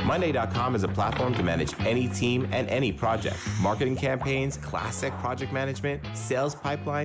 Monday.com is a platform to manage any team and any project. Marketing campaigns, classic project management, sales pipeline.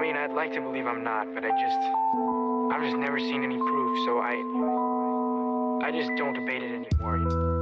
mean, I'd like to believe I'm not, but I've just never seen any proof, so I just don't debate it anymore.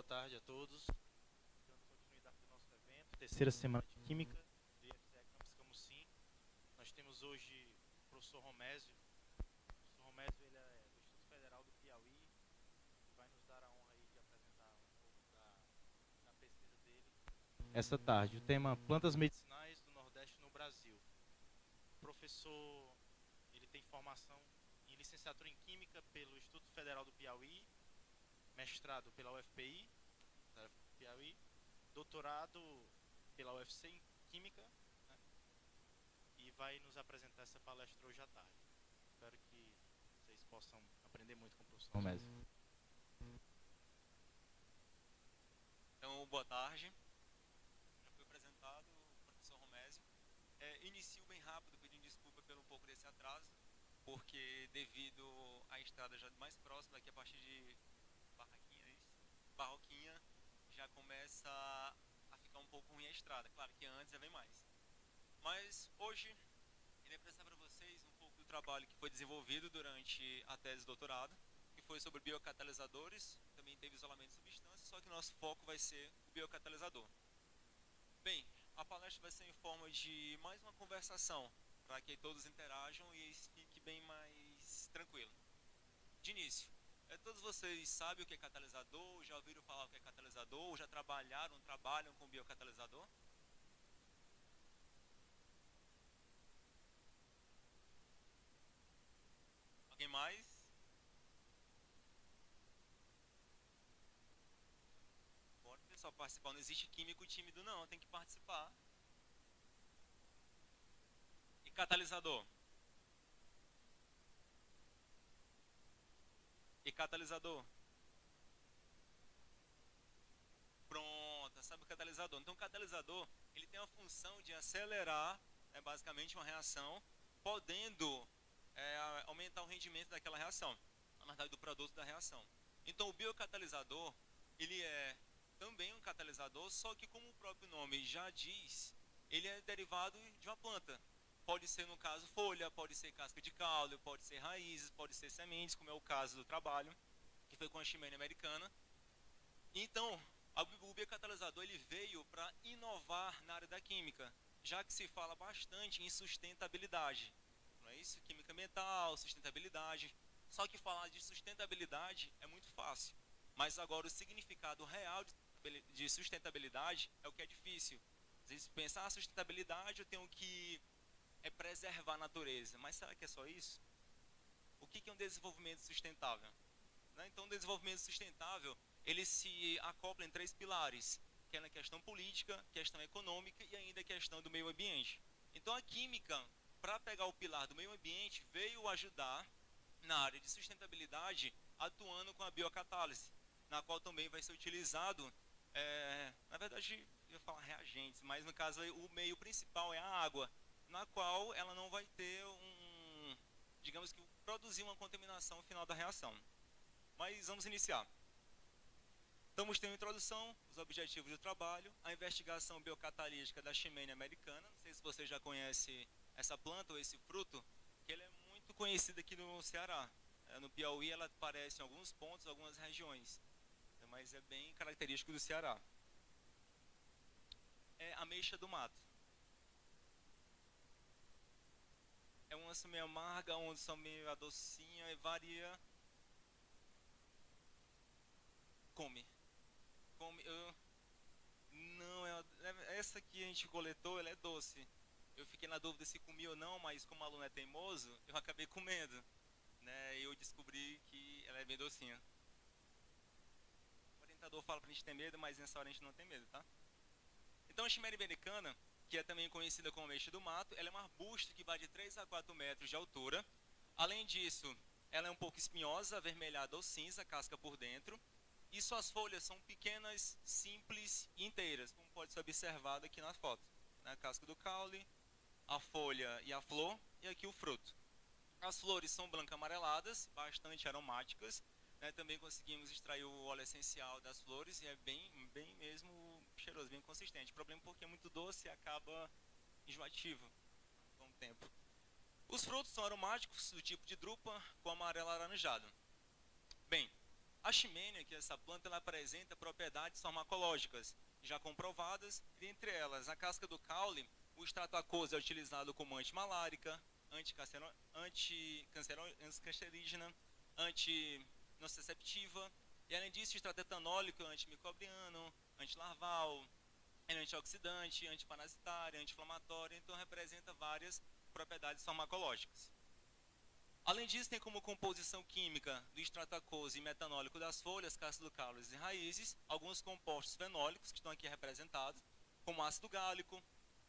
tarde a todos. Dando continuidade do nosso evento, terceira semana de Química do IFCE Campus Camusim. Nós temos hoje o professor Romésio. O professor Romésio ele é do Instituto Federal do Piauí e vai nos dar a honra aí de apresentar um pouco da pesquisa dele essa tarde. O tema Plantas Medicinais do Nordeste no Brasil. O professor ele tem formação em licenciatura em Química pelo Instituto Federal do Piauí, mestrado pela UFPI, Piauí, doutorado pela UFC em Química, né? E vai nos apresentar essa palestra hoje à tarde. Espero que vocês possam aprender muito com o professor Romésio. Então, boa tarde. Já foi apresentado o professor Romésio. Inicio bem rápido, pedindo desculpa pelo um pouco desse atraso, porque devido à estrada já mais próxima, aqui a partir de Barroquinha, já começa a ficar um pouco ruim a estrada. Claro que antes já vem mais. Mas hoje, irei apresentar para vocês um pouco do trabalho que foi desenvolvido durante a tese de doutorado, que foi sobre biocatalisadores, também teve isolamento de substâncias, só que nosso foco vai ser o biocatalisador. Bem, a palestra vai ser em forma de mais uma conversação, para que todos interajam e fique bem mais tranquilo. De início, todos vocês sabem o que é catalisador, já ouviram falar o que é catalisador, ou já trabalham com biocatalisador? Alguém mais? Bora, pessoal, participar. Não existe químico tímido não, tem que participar. E catalisador? E catalisador? Pronto, sabe o catalisador. Então o catalisador, ele tem a função de acelerar, basicamente uma reação, podendo aumentar o rendimento daquela reação, na verdade do produto da reação. Então o biocatalisador, ele é também um catalisador, só que como o próprio nome já diz, ele é derivado de uma planta. Pode ser, no caso, folha, pode ser casca de caule, pode ser raízes, pode ser sementes, como é o caso do trabalho, que foi com a Ximene americana. Então, o biocatalisador ele veio para inovar na área da química, já que se fala bastante em sustentabilidade. Não é isso? Química ambiental, sustentabilidade. Só que falar de sustentabilidade é muito fácil. Mas agora o significado real de sustentabilidade é o que é difícil. Às vezes pensar sustentabilidade, eu tenho que preservar a natureza. Mas será que é só isso? O que é um desenvolvimento sustentável? Então, o desenvolvimento sustentável, ele se acopla em 3 pilares, que é na questão política, questão econômica e ainda a questão do meio ambiente. Então, a química, para pegar o pilar do meio ambiente, veio ajudar na área de sustentabilidade, atuando com a biocatálise, na qual também vai ser utilizado, na verdade, eu ia falar reagentes, mas no caso o meio principal é a água, na qual ela não vai ter digamos que produzir uma contaminação no final da reação. Mas vamos iniciar. Então, temos uma introdução, os objetivos do trabalho, a investigação biocatalítica da Ximene americana. Não sei se você já conhece essa planta ou esse fruto, que ele é muito conhecido aqui no Ceará. No Piauí ela aparece em alguns pontos, algumas regiões, mas é bem característico do Ceará. É a ameixa do mato. É uma meio amarga, uma são meio docinha e varia. Come. Não, essa que a gente coletou, ela é doce. Eu fiquei na dúvida se comi ou não, mas como o aluno é teimoso, eu acabei comendo, né? E eu descobri que ela é bem docinha. O orientador fala pra gente ter medo, mas nessa hora a gente não tem medo, tá? Então a Ximene americana, que é também conhecida como ameixa do mato, ela é um arbusto que vai de 3 a 4 metros de altura. Além disso, ela é um pouco espinhosa, avermelhada ou cinza, casca por dentro. E suas folhas são pequenas, simples e inteiras, como pode ser observado aqui na foto. A casca do caule, a folha e a flor, e aqui o fruto. As flores são branco-amareladas, bastante aromáticas. Também conseguimos extrair o óleo essencial das flores e é bem mesmo cheiroso, bem consistente. O problema é porque é muito doce e acaba enjoativo com o tempo. Os frutos são aromáticos, do tipo de drupa, com amarelo alaranjado. Bem, A chimênia, que é essa planta, ela apresenta propriedades farmacológicas já comprovadas, dentre elas a casca do caule, o extrato aquoso é utilizado como antimalárica, anticancerígena, antinociceptiva, e além disso o extrato etanólico é antimicrobiano, antilarval, é antioxidante, antiparasitário, anti-inflamatório, então representa várias propriedades farmacológicas. Além disso, tem como composição química do extrato aquoso e metanólico das folhas, casca do caule e raízes, alguns compostos fenólicos que estão aqui representados, como ácido gálico,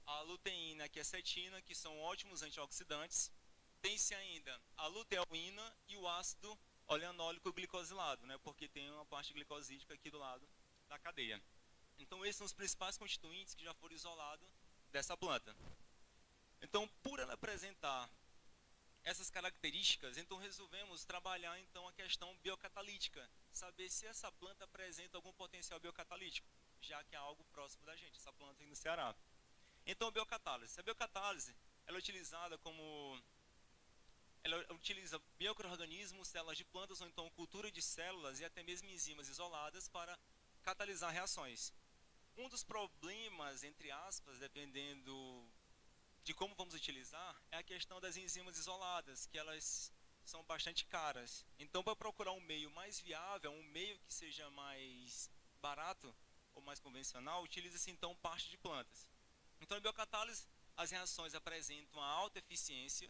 a luteína e a cetina, que são ótimos antioxidantes. Tem-se ainda a luteolina e o ácido oleanólico glicosilado, né, porque tem uma parte glicosídica aqui do lado da cadeia. Então, esses são os principais constituintes que já foram isolados dessa planta. Então, por ela apresentar essas características, então resolvemos trabalhar então a questão biocatalítica, saber se essa planta apresenta algum potencial biocatalítico, já que é algo próximo da gente, essa planta aí no Ceará. Então, a biocatálise. A biocatálise, ela é utilizada ela utiliza micro-organismos, células de plantas ou então cultura de células e até mesmo enzimas isoladas para catalisar reações. Um dos problemas, entre aspas, dependendo de como vamos utilizar, é a questão das enzimas isoladas, que elas são bastante caras. Então, para procurar um meio mais viável, um meio que seja mais barato ou mais convencional, utiliza-se então parte de plantas. Então, na biocatálise, as reações apresentam uma alta eficiência,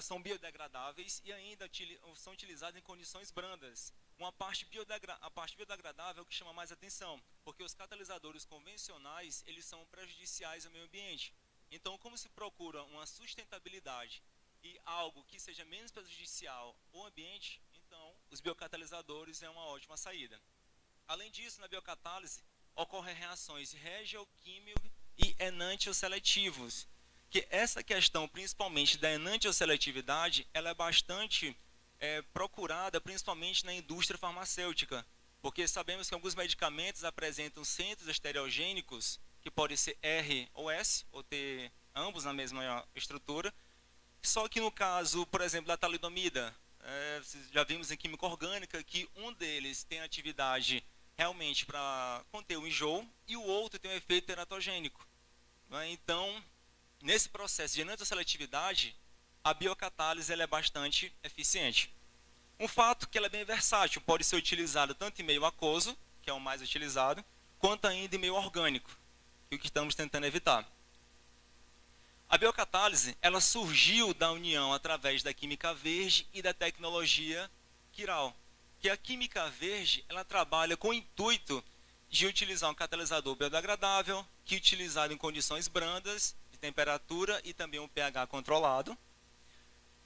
são biodegradáveis e ainda são utilizadas em condições brandas. A parte biodegradável é o que chama mais atenção, porque os catalisadores convencionais, eles são prejudiciais ao meio ambiente. Então, como se procura uma sustentabilidade e algo que seja menos prejudicial ao ambiente, então os biocatalisadores é uma ótima saída. Além disso, na biocatálise, ocorrem reações regioquímicas e enantioseletivos, que essa questão, principalmente da enantioseletividade, ela é bastante procurada, principalmente na indústria farmacêutica, porque sabemos que alguns medicamentos apresentam centros estereogênicos, que podem ser R ou S, ou ter ambos na mesma estrutura, só que no caso, por exemplo, da talidomida, já vimos em química orgânica que um deles tem atividade realmente para conter o enjoo e o outro tem um efeito teratogênico. Então, nesse processo de enantioseletividade, a biocatálise ela é bastante eficiente. Um fato que ela é bem versátil, pode ser utilizada tanto em meio aquoso, que é o mais utilizado, quanto ainda em meio orgânico, que é o que estamos tentando evitar. A biocatálise ela surgiu da união através da química verde e da tecnologia quiral, que a química verde ela trabalha com o intuito de utilizar um catalisador biodegradável, que é utilizado em condições brandas, de temperatura e também um pH controlado,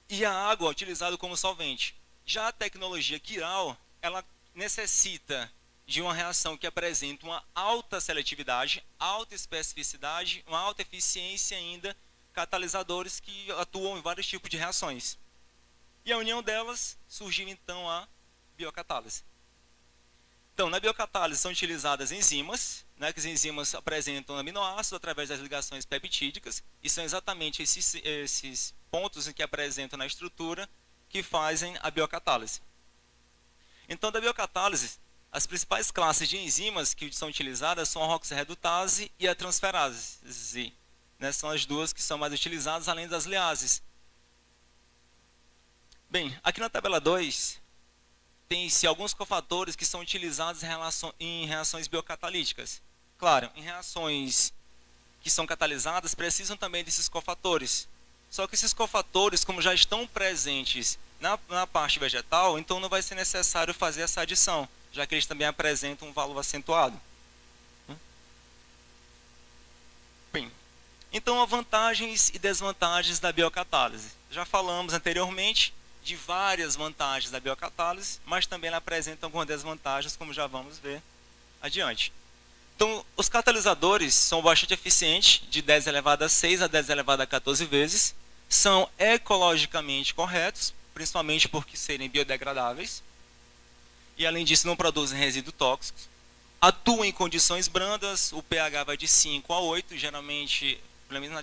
e a água utilizada como solvente. Já a tecnologia quiral, ela necessita de uma reação que apresenta uma alta seletividade, alta especificidade, uma alta eficiência ainda, catalisadores que atuam em vários tipos de reações. E a união delas surgiu então a biocatálise. Então, na biocatálise são utilizadas enzimas, né, que as enzimas apresentam aminoácidos através das ligações peptídicas, e são exatamente esses pontos em que apresentam na estrutura que fazem a biocatálise. Então, da biocatálise, as principais classes de enzimas que são utilizadas são a roxirredutase e a transferase, né, são as duas que são mais utilizadas, além das liases. Bem, aqui na tabela 2, tem-se alguns cofatores que são utilizados em reações biocatalíticas. Claro, em reações que são catalisadas, precisam também desses cofatores. Só que esses cofatores, como já estão presentes na parte vegetal, então não vai ser necessário fazer essa adição, já que eles também apresentam um valor acentuado. Bem, então, as vantagens e desvantagens da biocatálise. Já falamos anteriormente de várias vantagens da biocatálise, mas também ela apresenta algumas desvantagens, como já vamos ver adiante. Então, os catalisadores são bastante eficientes, de 10 elevado a 6 a 10 elevado a 14 vezes, são ecologicamente corretos, principalmente porque serem biodegradáveis, e além disso não produzem resíduos tóxicos, atuam em condições brandas, o pH vai de 5 a 8, geralmente, pelo menos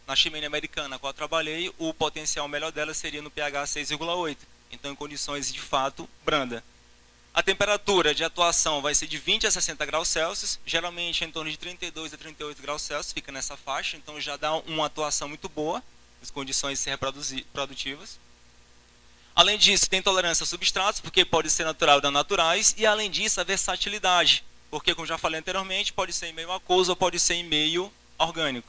na chimênia americana, a qual eu trabalhei, o potencial melhor dela seria no pH 6,8. então em condições de fato branda. A temperatura de atuação vai ser de 20 a 60 graus Celsius, geralmente em torno de 32 a 38 graus Celsius, fica nessa faixa, então já dá uma atuação muito boa, as condições de ser reprodutivas. Além disso, tem tolerância a substratos, porque pode ser natural ou não naturais, e além disso, a versatilidade, porque, como já falei anteriormente, pode ser em meio aquoso ou pode ser em meio orgânico.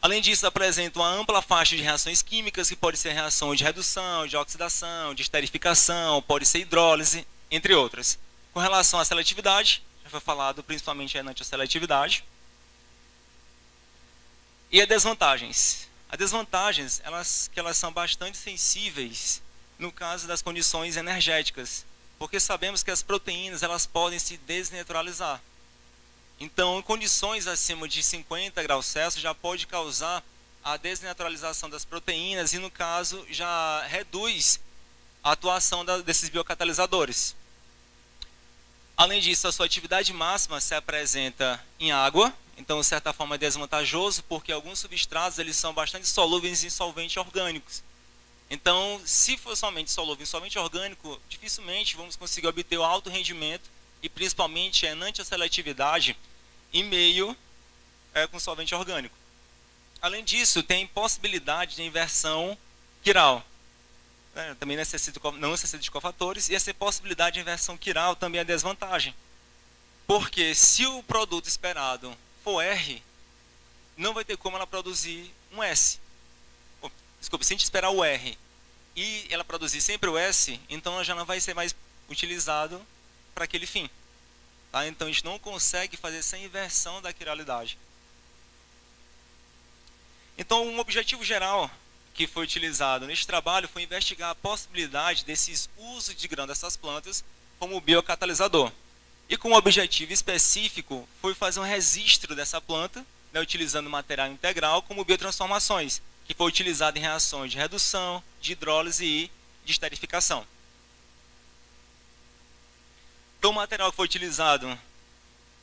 Além disso, apresenta uma ampla faixa de reações químicas, que pode ser reação de redução, de oxidação, de esterificação, pode ser hidrólise, entre outras. Com relação à seletividade, já foi falado principalmente a antisseletividade. E as desvantagens. As desvantagens, elas são bastante sensíveis no caso das condições energéticas, porque sabemos que as proteínas elas podem se desnaturalizar. Então, em condições acima de 50 graus Celsius, já pode causar a desnaturalização das proteínas e, no caso, já reduz a atuação desses biocatalisadores. Além disso, a sua atividade máxima se apresenta em água, então, de certa forma, é desvantajoso, porque alguns substratos eles são bastante solúveis em solventes orgânicos. Então, se for somente solúvel em solvente orgânico, dificilmente vamos conseguir obter o alto rendimento e principalmente a antisseletividade em meio com solvente orgânico. Além disso, tem possibilidade de inversão quiral. Também não necessita de cofatores, e essa possibilidade de inversão quiral também é desvantagem. Porque se o produto esperado for R, não vai ter como ela produzir um S. Desculpa, se a gente esperar o R e ela produzir sempre o S, então ela já não vai ser mais utilizado para aquele fim. Tá? Então a gente não consegue fazer essa inversão da quiralidade. Então um objetivo geral que foi utilizado neste trabalho foi investigar a possibilidade desses usos de grão dessas plantas como biocatalisador. E com um objetivo específico foi fazer um registro dessa planta, né, utilizando material integral como biotransformações, que foi utilizado em reações de redução, de hidrólise e de esterificação. Então o material que foi utilizado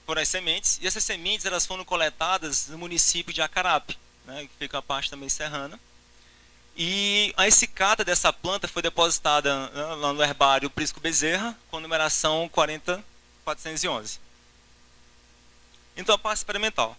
foram as sementes, e essas sementes elas foram coletadas no município de Acarape, né, que fica a parte também serrana. E a escicata dessa planta foi depositada, né, lá no herbário Prisco Bezerra, com numeração 40411. Então a parte experimental.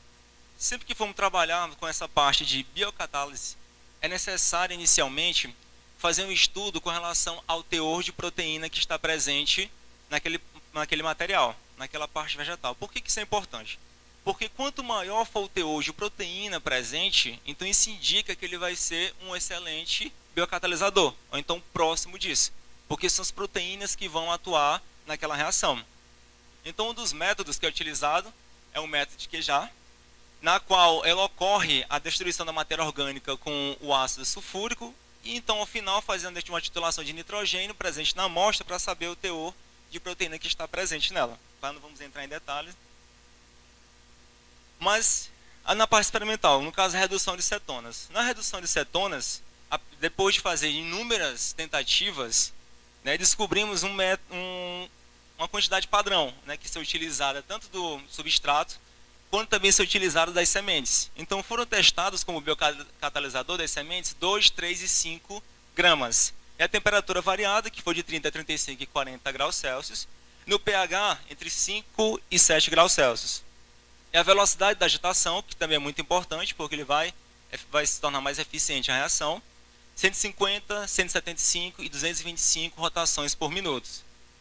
Sempre que formos trabalhar com essa parte de biocatálise, é necessário inicialmente fazer um estudo com relação ao teor de proteína que está presente naquele material, naquela parte vegetal. Por que isso é importante? Porque quanto maior for o teor de proteína presente, então isso indica que ele vai ser um excelente biocatalisador, ou então próximo disso, porque são as proteínas que vão atuar naquela reação. Então um dos métodos que é utilizado é o método de Quejar, na qual ela ocorre a destruição da matéria orgânica com o ácido sulfúrico, e então ao final fazendo uma titulação de nitrogênio presente na amostra para saber o teor de proteína que está presente nela. Não vamos entrar em detalhes. Mas na parte experimental, no caso a redução de cetonas. Na redução de cetonas, depois de fazer inúmeras tentativas, né, descobrimos uma quantidade padrão, né, que foi utilizada tanto do substrato, quanto também ser utilizado das sementes. Então foram testados como biocatalisador das sementes 2, 3 e 5 gramas. E a temperatura variada, que foi de 30 a 35 e 40 graus Celsius, no pH entre 5 e 7 graus Celsius. E a velocidade da agitação, que também é muito importante, porque ele vai se tornar mais eficiente a reação, 150, 175 e 225 rotações por minuto.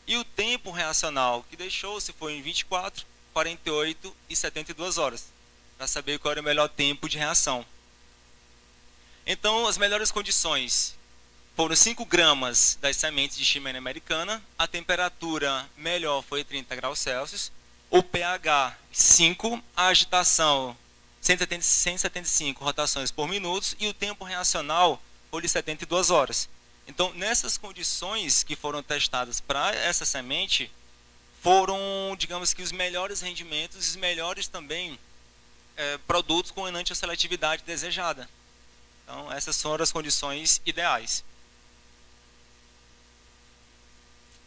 E o tempo reacional que deixou-se foi em 24, 48 e 72 horas, para saber qual era o melhor tempo de reação. Então, as melhores condições foram 5 gramas das sementes de Ximena americana, a temperatura melhor foi 30 graus Celsius, o pH 5, a agitação 175 rotações por minuto e o tempo reacional foi de 72 horas. Então, nessas condições que foram testadas para essa semente, foram, digamos que, os melhores rendimentos e os melhores também produtos com antisseletividade desejada. Então, essas foram as condições ideais.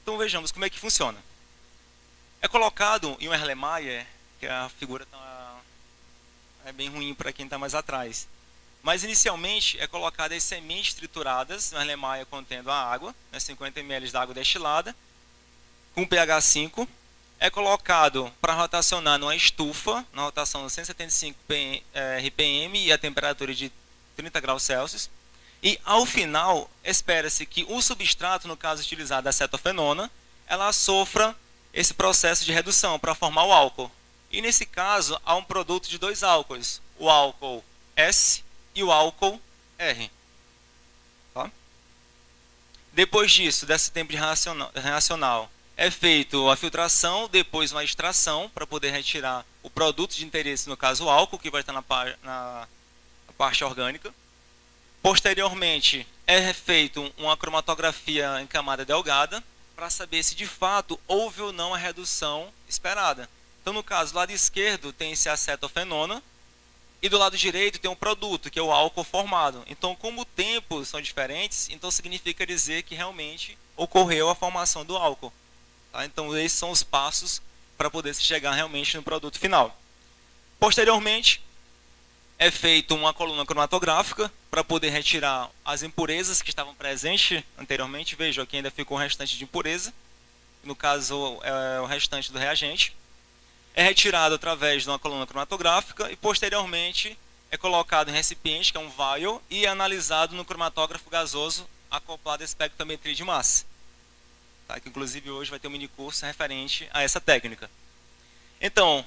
Então, vejamos como é que funciona. É colocado em um Erlenmeyer, que a figura é bem ruim para quem está mais atrás. Mas inicialmente é colocada as sementes trituradas na lemaia contendo a água, 50 ml de água destilada, com pH 5. É colocado para rotacionar numa estufa, na rotação de 175 RPM e a temperatura de 30 graus Celsius. E ao final, espera-se que o substrato, no caso utilizado a acetofenona, ela sofra esse processo de redução para formar o álcool. E nesse caso, há um produto de 2 álcoois, o álcool S e o álcool R. Tá? Depois disso, desse tempo de reacional, é feito a filtração, depois uma extração para poder retirar o produto de interesse, no caso o álcool, que vai estar na parte orgânica. Posteriormente, é feito uma cromatografia em camada delgada para saber se de fato houve ou não a redução esperada. Então, no caso, do lado esquerdo tem esse acetofenona e do lado direito tem um produto, que é o álcool formado. Então, como tempos são diferentes, então significa dizer que realmente ocorreu a formação do álcool. Tá? Então, esses são os passos para poder se chegar realmente no produto final. Posteriormente, é feita uma coluna cromatográfica para poder retirar as impurezas que estavam presentes anteriormente. Veja, aqui ainda ficou um restante de impureza. No caso, é o restante do reagente. É retirado através de uma coluna cromatográfica e, posteriormente, é colocado em recipiente, que é um vial, e é analisado no cromatógrafo gasoso acoplado à espectrometria de massa. Tá? Que, inclusive, hoje vai ter um mini curso referente a essa técnica. Então,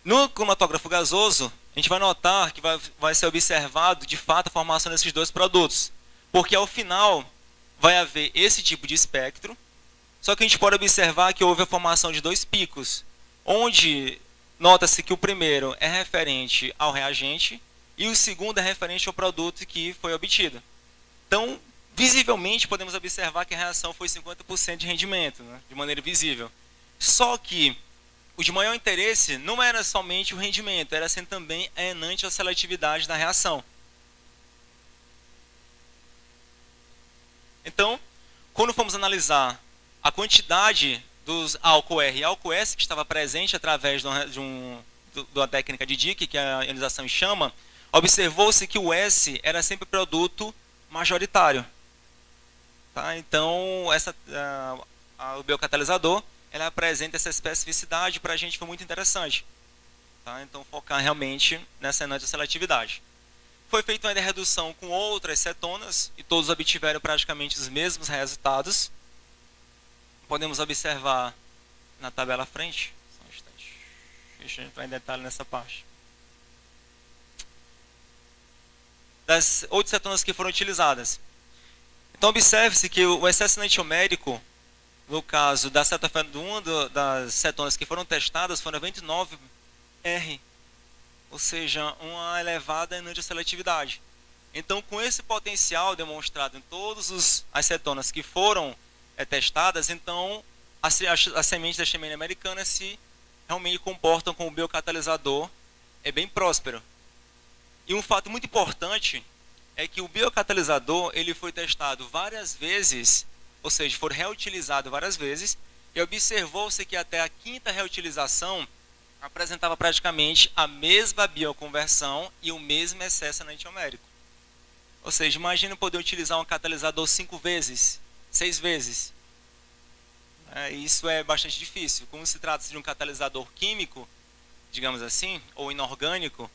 no cromatógrafo gasoso, a gente vai notar que vai ser observado, de fato, a formação desses 2 produtos. Porque, ao final, vai haver esse tipo de espectro, só que a gente pode observar que houve a formação de 2 picos, onde nota-se que o primeiro é referente ao reagente e o segundo é referente ao produto que foi obtido. Então, visivelmente, podemos observar que a reação foi 50% de rendimento, né, de maneira visível. Só que o de maior interesse não era somente o rendimento, era assim também a enante ou seletividade da reação. Então, quando formos analisar a quantidade dos álcool R e álcool S que estava presente através da técnica de Dick, que é a ionização em chama, observou-se que o S era sempre produto majoritário. Tá? Então, o biocatalisador ela apresenta essa especificidade, para a gente foi muito interessante. Tá? Então, focar realmente nessa enante seletividade. Foi feita uma redução com outras cetonas e todos obtiveram praticamente os mesmos resultados. Podemos observar na tabela à frente. Só um instante. Deixa eu entrar em detalhe nessa parte. Das 8 cetonas que foram utilizadas. Então, observe-se que o excesso enantiomérico, no caso das cetonas que foram testadas, foram 99 R, ou seja, uma elevada enantioseletividade. Então, com esse potencial demonstrado em todas as cetonas que foram testadas, então as sementes da Ximena americana se realmente comportam como biocatalisador bem próspero. E um fato muito importante é que o biocatalisador ele foi testado várias vezes, ou seja, foi reutilizado várias vezes, e observou-se que até a 5ª reutilização apresentava praticamente a mesma bioconversão e o mesmo excesso enantiomérico. Ou seja, imagine poder utilizar um catalisador 5 vezes, 6 vezes. Isso é bastante difícil. Como se trata de um catalisador químico, digamos assim, ou inorgânico,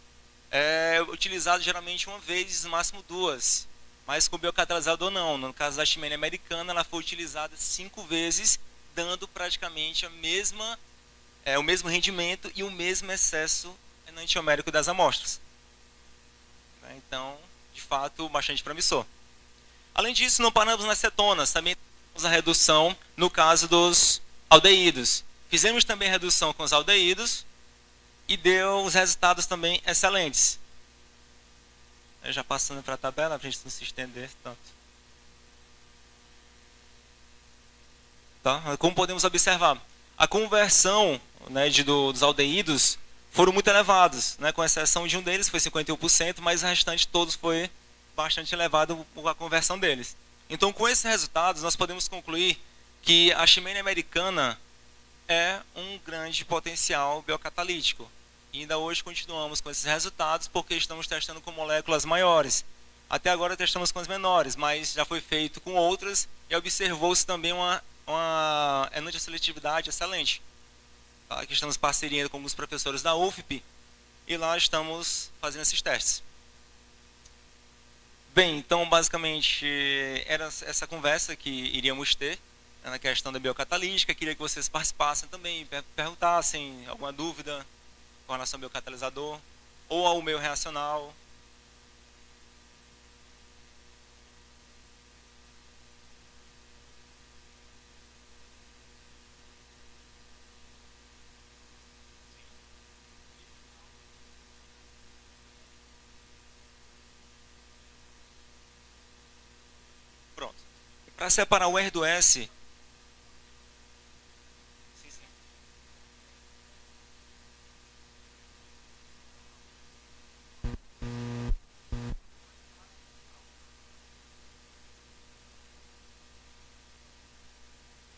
é utilizado geralmente uma vez, no máximo 2. Mas com o biocatalisador não. No caso da Ximena americana, ela foi utilizada 5 vezes, dando praticamente o mesmo rendimento e o mesmo excesso enantiomérico das amostras. Então, de fato, bastante promissor. Além disso, não paramos nas cetonas, também temos a redução no caso dos aldeídos. Fizemos também redução com os aldeídos e deu os resultados também excelentes. Já passando para a tabela, para a gente não se estender tanto. Tá? Como podemos observar, a conversão, né, dos aldeídos foram muito elevados, né, com exceção de um deles, foi 51%, mas o restante todos foi bastante elevado a conversão deles. Então, com esses resultados, nós podemos concluir que a Ximena americana é um grande potencial biocatalítico. E ainda hoje continuamos com esses resultados porque estamos testando com moléculas maiores. Até agora testamos com as menores, mas já foi feito com outras e observou-se também uma enantioseletividade excelente. Tá? Aqui estamos em parceria com alguns professores da UFP e lá estamos fazendo esses testes. Bem, então basicamente era essa conversa que iríamos ter na questão da biocatalítica. Queria que vocês participassem também, perguntassem alguma dúvida com relação ao biocatalisador ou ao meio reacional. Pronto. Para separar o R do S... Sim, sim.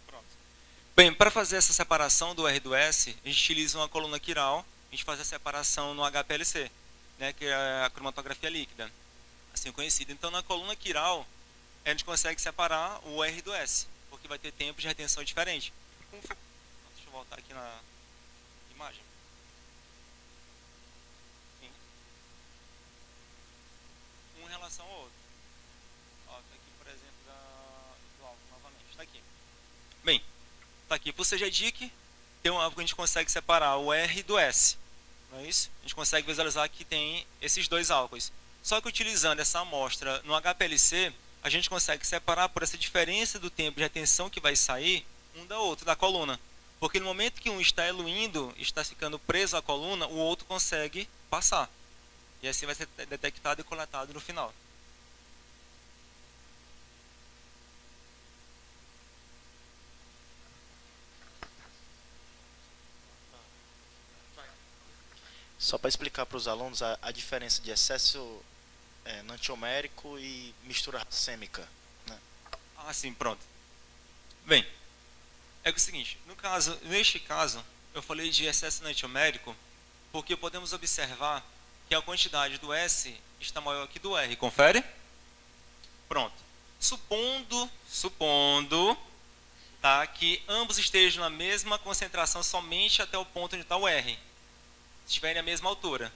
Pronto. Bem, para fazer essa separação do R do S, a gente utiliza uma coluna quiral, a gente faz a separação no HPLC, né, que é a cromatografia líquida, assim conhecida. Então, na coluna quiral, a gente consegue separar o R do S, porque vai ter tempo de retenção diferente. Deixa eu voltar aqui na imagem. Sim. Um em relação ao outro. Ó, tá aqui, por exemplo, do álcool novamente. Está aqui. Bem, está aqui. Por CGDIC, a gente consegue separar o R do S. Não é isso? A gente consegue visualizar que tem esses dois álcoois. Só que utilizando essa amostra no HPLC, a gente consegue separar por essa diferença do tempo de retenção que vai sair um da outra, da coluna. Porque no momento que um está eluindo, está ficando preso à coluna, o outro consegue passar. E assim vai ser detectado e coletado no final. Só para explicar para os alunos a diferença de excesso enantiomérico e mistura racêmica, né? Ah, sim, pronto. Bem, é o seguinte, neste caso, eu falei de excesso enantiomérico porque podemos observar que a quantidade do S está maior que do R. Confere? Pronto. Supondo tá, que ambos estejam na mesma concentração somente até o ponto onde está o R. Se estiverem à mesma altura.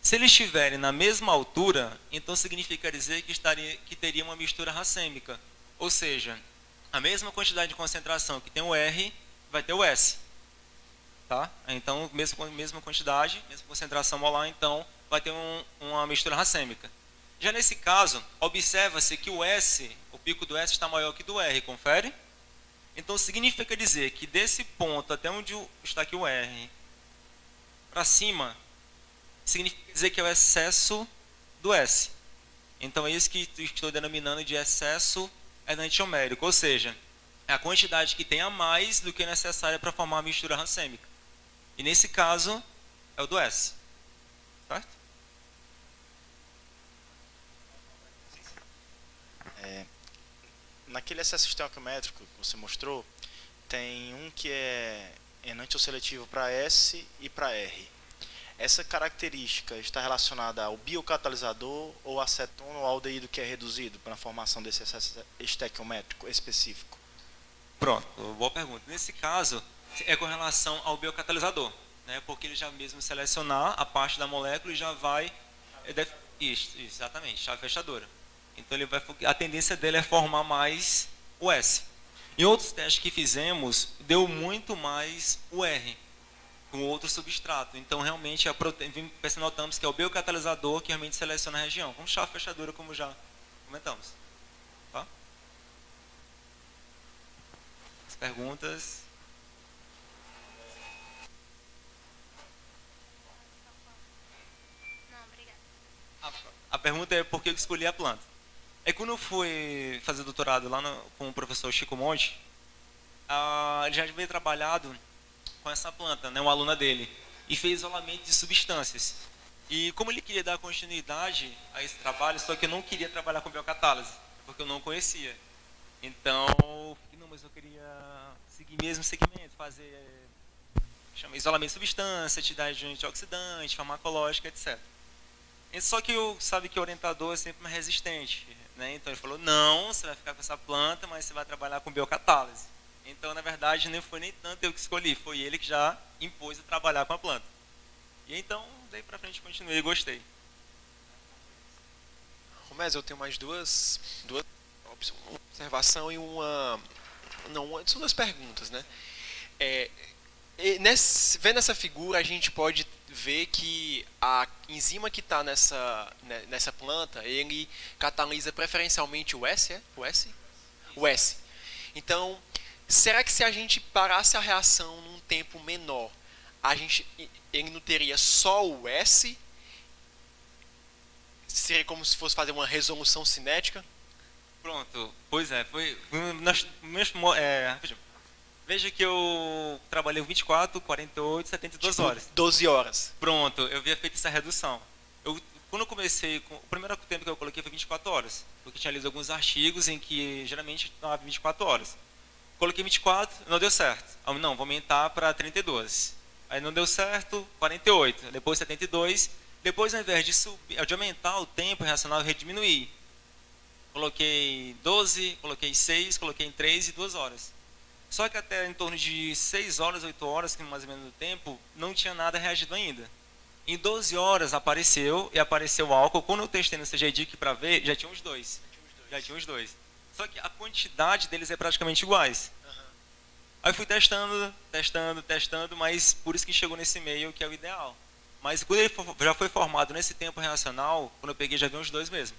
Se eles estiverem na mesma altura, então significa dizer que teria uma mistura racêmica. Ou seja, a mesma quantidade de concentração que tem o R, vai ter o S. Tá? Então, mesma quantidade, mesma concentração molar, então vai ter uma mistura racêmica. Já nesse caso, observa-se que o S, o pico do S está maior que do R, confere? Então significa dizer que desse ponto até onde está aqui o R, para cima, significa dizer que é o excesso do S. Então é isso que estou denominando de excesso enantiomérico, ou seja, é a quantidade que tem a mais do que é necessária para formar a mistura racêmica. E nesse caso, é o do S. Certo? Naquele excesso estequiométrico que você mostrou, tem um que é enantioseletivo para S e para R. Essa característica está relacionada ao biocatalisador ou acetono ou aldeído que é reduzido para a formação desse excesso estequiométrico específico? Pronto, boa pergunta. Nesse caso, é com relação ao biocatalisador, né? Porque ele já mesmo selecionar a parte da molécula e já vai... Isso, exatamente, chave fechadora. Então a tendência dele é formar mais o S. Em outros testes que fizemos, deu muito mais o R, com outro substrato. Então, realmente, notamos que é o biocatalisador que realmente seleciona a região, como chave fechadura, como já comentamos. Tá? As perguntas? Não, obrigada. A pergunta é por que eu escolhi a planta. Quando eu fui fazer doutorado lá com o professor Chico Monte, ele já veio trabalhado com essa planta, né, uma aluna dele, e fez isolamento de substâncias. E como ele queria dar continuidade a esse trabalho, só que eu não queria trabalhar com biocatálise, porque eu não conhecia. Então, não, mas eu queria seguir mesmo o segmento, fazer chama isolamento de substância, atividade de antioxidante, farmacológica, etc. Só que sabe que o orientador é sempre mais resistente, né? Então ele falou, não, você vai ficar com essa planta, mas você vai trabalhar com biocatálise. Então, na verdade, nem foi nem tanto eu que escolhi, foi ele que já impôs a trabalhar com a planta. E então, daí pra frente, continuei e gostei. Mas eu tenho mais duas observação e uma... Não, são duas perguntas, né? Vendo essa figura, a gente pode ver que a enzima que está nessa planta, ele catalisa preferencialmente o S, é? O S? O S. Então, será que se a gente parasse a reação num tempo menor, ele não teria só o S? Seria como se fosse fazer uma resolução cinética? Pronto, pois é, veja que eu trabalhei 24, 48, 72 horas. 12 horas. Pronto, eu havia feito essa redução. Quando eu comecei, o primeiro tempo que eu coloquei foi 24 horas, porque tinha lido alguns artigos em que geralmente dava 24 horas. Coloquei 24, não deu certo. Não, vou aumentar para 32. Aí não deu certo, 48, depois 72. Depois, ao invés de aumentar o tempo reacional, eu diminuí. Coloquei 12, coloquei 6, coloquei em 3 e 2 horas. Só que até em torno de 6 horas, 8 horas, que mais ou menos no tempo, não tinha nada reagido ainda. Em 12 horas apareceu, e apareceu o álcool. Quando eu testei no CGDIC para ver, já tinha os dois. Já tinha os dois. Só que a quantidade deles é praticamente iguais. Aí fui testando, mas por isso que chegou nesse meio que é o ideal. Mas quando ele já foi formado nesse tempo reacional, quando eu peguei já vi uns dois mesmo.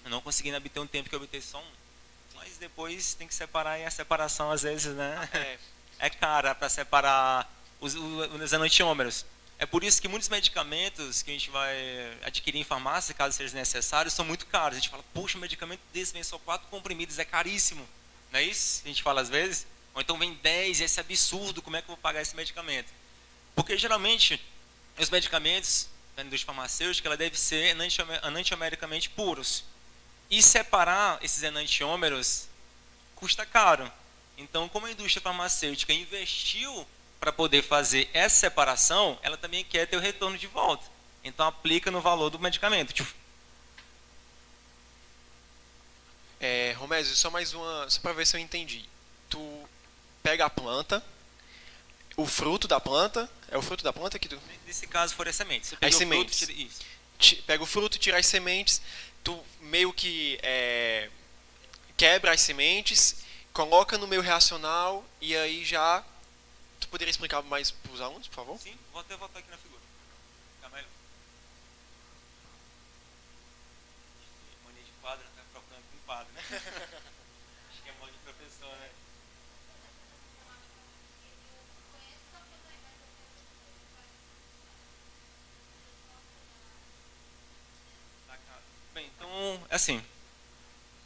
Eu não consegui obter um tempo que eu obtei só um. Mas depois tem que separar, e a separação às vezes, né, é cara para separar os enantiômeros. É por isso que muitos medicamentos que a gente vai adquirir em farmácia, caso seja necessário, são muito caros. A gente fala, puxa, um medicamento desse vem só 4 comprimidos, é caríssimo. Não é isso? A gente fala às vezes. Ou então vem 10, esse é absurdo, como é que eu vou pagar esse medicamento? Porque geralmente os medicamentos da indústria farmacêutica, ela deve ser enantiomericamente puros. E separar esses enantiômeros custa caro. Então, como a indústria farmacêutica investiu para poder fazer essa separação, ela também quer ter o retorno de volta. Então, aplica no valor do medicamento. Romésio, só mais uma, só para ver se eu entendi. Tu pega a planta, o fruto da planta, é o fruto da planta que tu... Nesse caso, foram as sementes. Você as pega sementes. O fruto, isso. Pega o fruto, tira as sementes, tu meio que quebra as sementes, coloca no meio reacional e aí já... Tu poderia explicar mais para os alunos, por favor? Sim, vou até voltar aqui na figura. Fica melhor. Mania de quadro, tá procurando um quadro, né? Acho que é mão de professor, né? Bem, então, assim,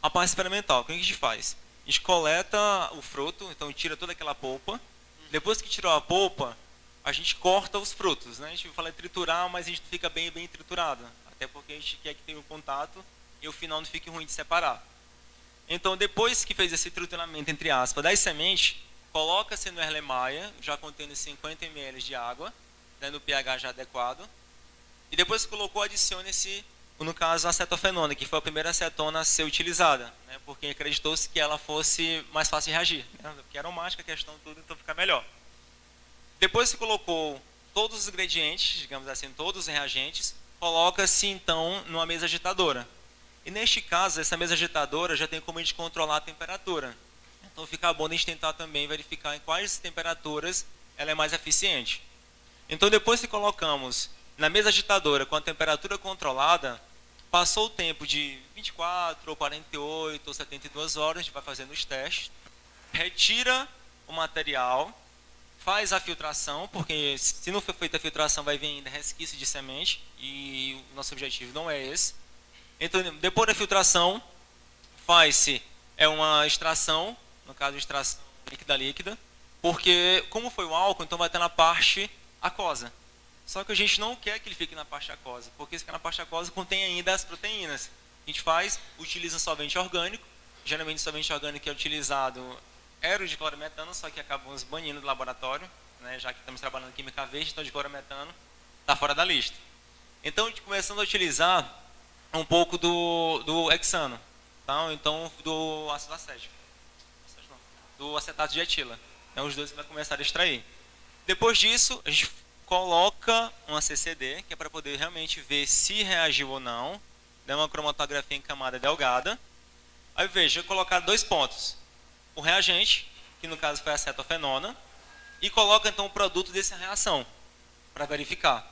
a parte experimental, o que a gente faz? A gente coleta o fruto, então tira toda aquela polpa. Depois que tirou a polpa, a gente corta os frutos, né? A gente fala triturar, mas a gente fica bem triturado. Até porque a gente quer que tenha um contato e o final não fique ruim de separar. Então, depois que fez esse trituramento, entre aspas, das sementes, coloca-se no Erlenmeyer, já contendo 50 ml de água, né, no pH já adequado. E depois que colocou, adicione-se, no caso, a acetofenona, que foi a primeira acetona a ser utilizada, né, porque acreditou-se que ela fosse mais fácil de reagir, né, porque é aromática a questão tudo, então fica melhor. Depois que colocou todos os ingredientes, digamos assim, todos os reagentes, coloca-se então numa mesa agitadora. E neste caso, essa mesa agitadora já tem como a gente controlar a temperatura. Então fica bom a gente tentar também verificar em quais temperaturas ela é mais eficiente. Então depois que colocamos na mesa agitadora com a temperatura controlada, passou o tempo de 24 ou 48 ou 72 horas, a gente vai fazendo os testes, retira o material, faz a filtração, porque se não for feita a filtração vai vir ainda resquício de semente e o nosso objetivo não é esse. Então, depois da filtração, faz-se uma extração, no caso extração líquida, porque como foi o álcool, então vai estar na parte aquosa. Só que a gente não quer que ele fique na parte aquosa, porque se ficar na parte aquosa contém ainda as proteínas. A gente utiliza solvente orgânico, geralmente solvente orgânico é utilizado aero de clorometano, só que acabamos banindo do laboratório, né, já que estamos trabalhando em química verde, então de clorometano está fora da lista. Então, a gente começando a utilizar um pouco do hexano, tá? Então do ácido acético, do acetato de etila. Então, os dois que vai começar a extrair. Depois disso, a gente coloca uma CCD, que é para poder realmente ver se reagiu ou não. Dá uma cromatografia em camada delgada. Aí veja, colocar 2 pontos. O reagente, que no caso foi a acetofenona, e coloca então o produto dessa reação, para verificar.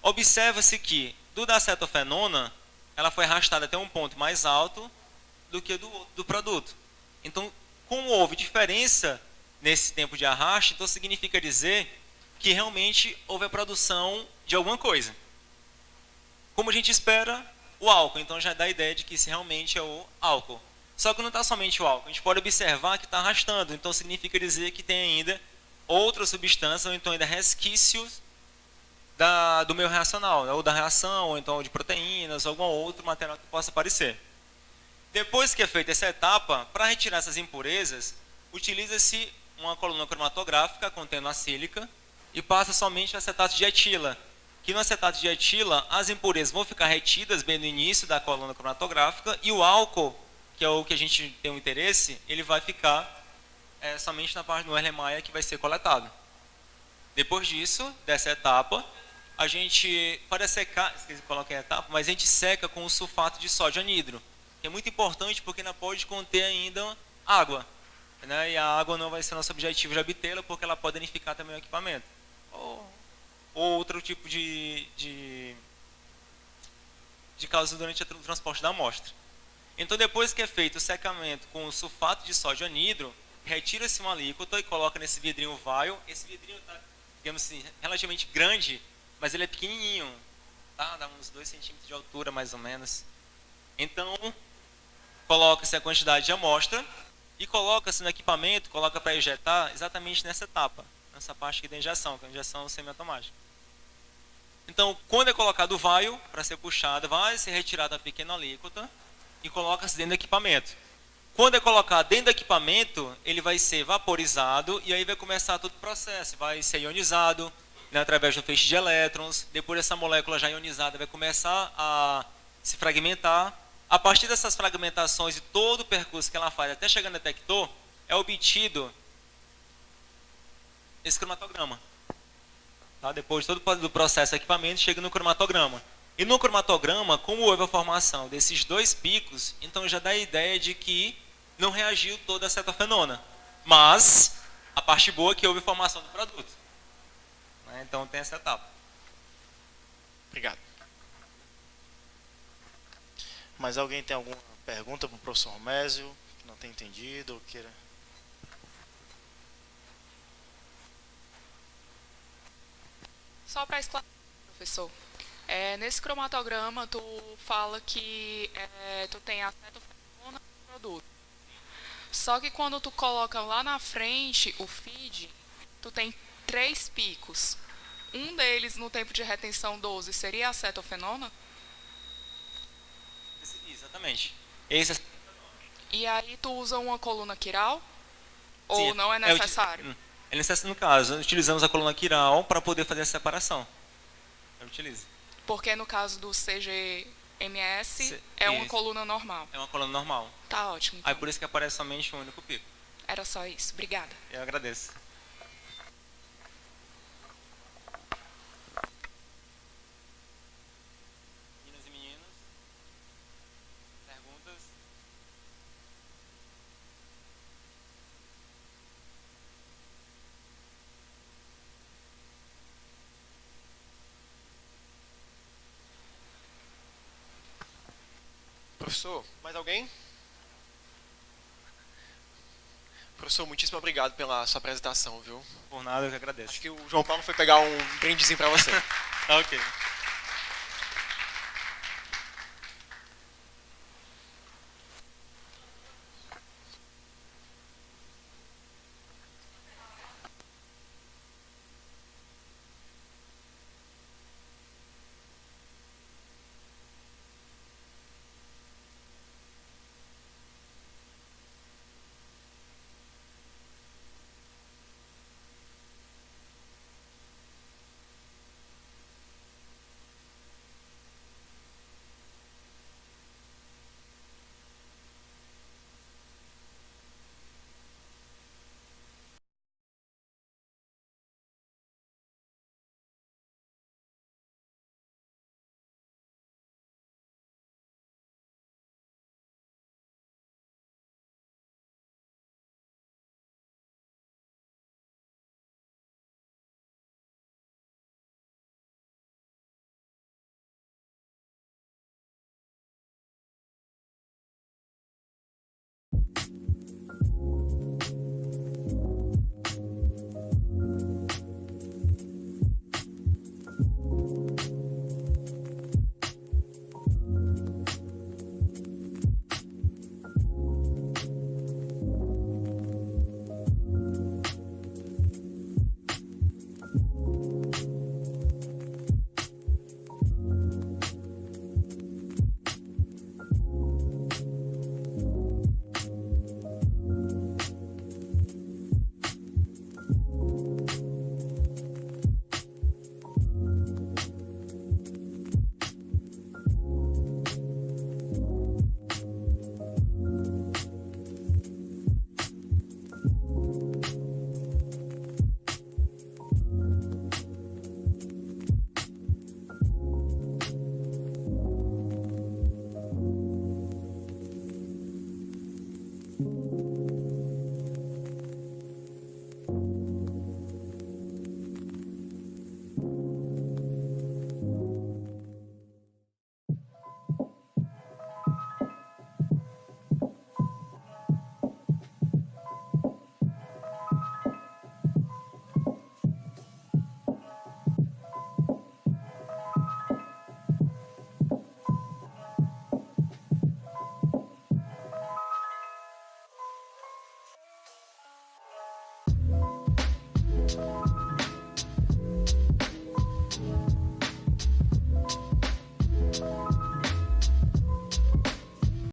Observa-se que do da acetofenona, ela foi arrastada até um ponto mais alto do que do produto. Então, como houve diferença nesse tempo de arraste, então significa dizer que realmente houve a produção de alguma coisa. Como a gente espera, o álcool. Então já dá a ideia de que isso realmente é o álcool. Só que não está somente o álcool. A gente pode observar que está arrastando. Então significa dizer que tem ainda outras substâncias, ou então ainda resquícios do meio reacional, ou da reação, ou então de proteínas, ou algum outro material que possa aparecer. Depois que é feita essa etapa, para retirar essas impurezas, utiliza-se uma coluna cromatográfica contendo a sílica e passa somente o acetato de etila. Que no acetato de etila, as impurezas vão ficar retidas bem no início da coluna cromatográfica e o álcool, que é o que a gente tem um interesse, ele vai ficar somente na parte do Erlenmeyer que vai ser coletado. Depois disso, dessa etapa, a gente, para secar, esqueci de colocar a etapa, mas a gente seca com o sulfato de sódio anidro, que é muito importante porque não pode conter ainda água, né? E a água não vai ser nosso objetivo de obtê-la porque ela pode danificar também o equipamento. Ou outro tipo de causa durante o transporte da amostra. Então, depois que é feito o secamento com o sulfato de sódio anidro, retira-se uma alíquota e coloca nesse vidrinho vial. Esse vidrinho está, digamos assim, relativamente grande, mas ele é pequenininho, tá? Dá uns 2 centímetros de altura, mais ou menos. Então, coloca-se a quantidade de amostra e coloca-se no equipamento, coloca para injetar exatamente nessa etapa, nessa parte aqui da injeção, que é a injeção semiautomática. Então, quando é colocado o vaio para ser puxado, vai ser retirada a pequena alíquota e coloca-se dentro do equipamento. Quando é colocado dentro do equipamento, ele vai ser vaporizado e aí vai começar todo o processo. Vai ser ionizado, né, através do feixe de elétrons. Depois essa molécula já ionizada vai começar a se fragmentar. A partir dessas fragmentações e todo o percurso que ela faz até chegar no detector, é obtido esse cromatograma. Tá? Depois de todo o processo de equipamento, chega no cromatograma. E no cromatograma, como houve a formação desses 2 picos, então já dá a ideia de que não reagiu toda a acetofenona. Mas a parte boa é que houve formação do produto. Né? Então tem essa etapa. Obrigado. Mas alguém tem alguma pergunta para o professor Romésio que não tem entendido ou queira? Só para esclarecer, professor. Nesse cromatograma, tu fala que tu tem acetofenona no produto. Só que quando tu coloca lá na frente o feed, tu tem 3 picos. Um deles, no tempo de retenção 12, seria a acetofenona? Exatamente. E aí tu usa uma coluna quiral? Ou Sim, não é necessário? É necessário, no caso, utilizamos a coluna quiral para poder fazer a separação. Eu utilizo. Porque no caso do CGMS, é uma isso. coluna normal. É uma coluna normal. Tá ótimo, então. Aí por isso que aparece somente um único pico. Era só isso. Obrigada. Eu agradeço. Meninas e meninos, perguntas? Professor, mais alguém? Professor, muitíssimo obrigado pela sua apresentação, viu? Por nada, eu que agradeço. Acho que o João Paulo foi pegar um brindezinho para você. Tá ok.